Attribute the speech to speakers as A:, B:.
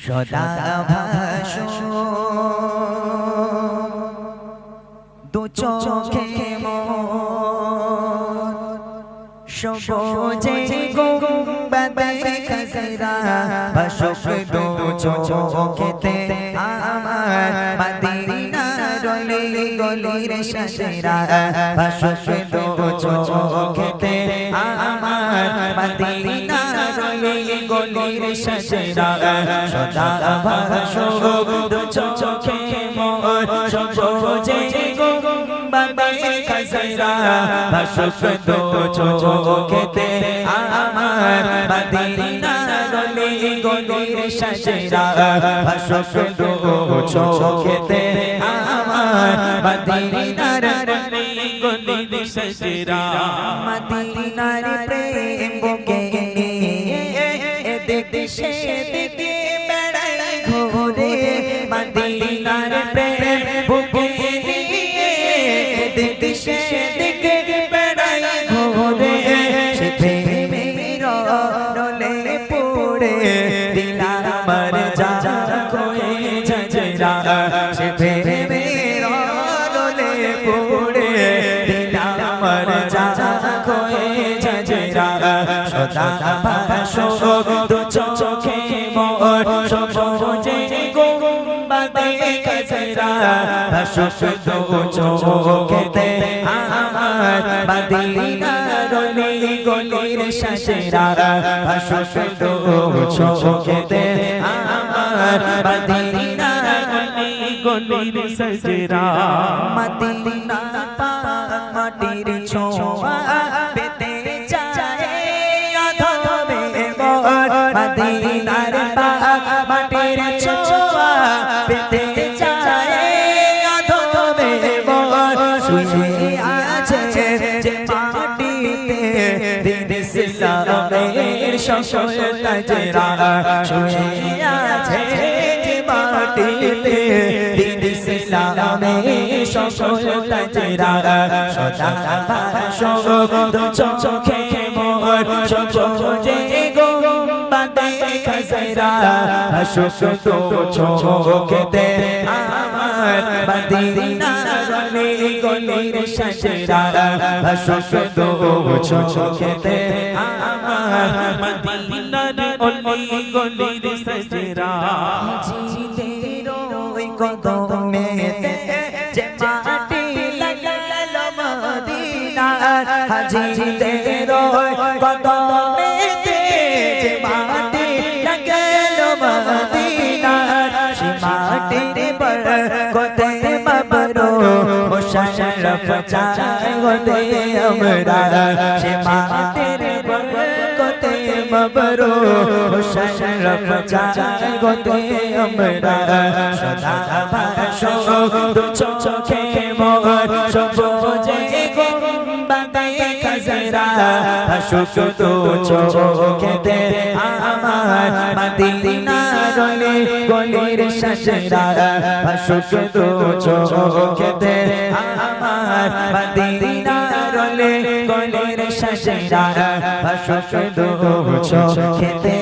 A: সদা ভাসো দু চোখে মোর সবুজে গুম্বাদে খাজরা ভাসুক দু চোখেতে আমার মদিনা রলি গলির সাজরা ভাসুক দু চোখেতে আমার মদিনা রলি গলির সাজরা সদা ভাসো দু চোখে মোর সবুজে গুম্বাদে খাজরা ভাসুক দু চোখেতে আমার মদিনা রলি গলির সাজরা ভাসুক দু চোখেতে আমার মদিনার রলি গলির সাজরা মদিনার প্রেম বুকে নিয়ে দেশে দিকে বেড়াই ঘোরে মদিনার প্রেম বুকে নিয়ে দেশে দিকে বেড়াই ঘোরে সে প্রেমের রলে পড়ে দিল আমার যা কোয়ে ঝঞ্ঝরা সে প্রেমের রলে পড়ে দিল আমার যা কোয়ে ঝঞ্ঝরা সদা ভাসো দু চোখে মোর সবুজে গুম্বাদে খাজরা ভাসুক দু চোখেতে আমার মদিনা রলি গলির সাজরা ভাসুক দু চোখেতে আমার মদিনা রলি গলির সাজরা মদিনা পাক মাটির ছোঁয়া পেতে চায় অধমে মোর মদিনার পাক মাটির ছোঁয়া পেতে চায় অধমে মোর শুয়ে আছে যে মাটিতে দিন ইসলামের সকল তাজরা শুয়ে আছে যে মাটিতে দিন ইসলামের সকল তাজরা সদা ভাসো দু চোখে মোর সবুজে গুম্বাদে খাজরা ভাসুক দু চোখেতে আমার মদিনা রলি গলির সাজরা ভাসুক দু চোখেতে আমার মদিনা রলি গলির সাজরা জিদের ওই কদমেতে যে মাটি লাগালো মদিনা হাজিদের ওই কদমেতে যে মাটি লাগালো মদিনা সে মাটির বরকতে মাবরো মুশাররফ চাই গোদে আমরা সে মাটির বরকতে মাবরো মুশাররফ চাই গোদে আমরা সদা ভাসো দু চোখে মোর সবুজে গুম্বাদে খাজরা ভাসুক দু চোখেতে আমার মদিনা রলি গলির সাজরা ভাসুক দু চোখেতে আমার মদিনা রলি গলির সাজরা ভাসুক দু চোখেতে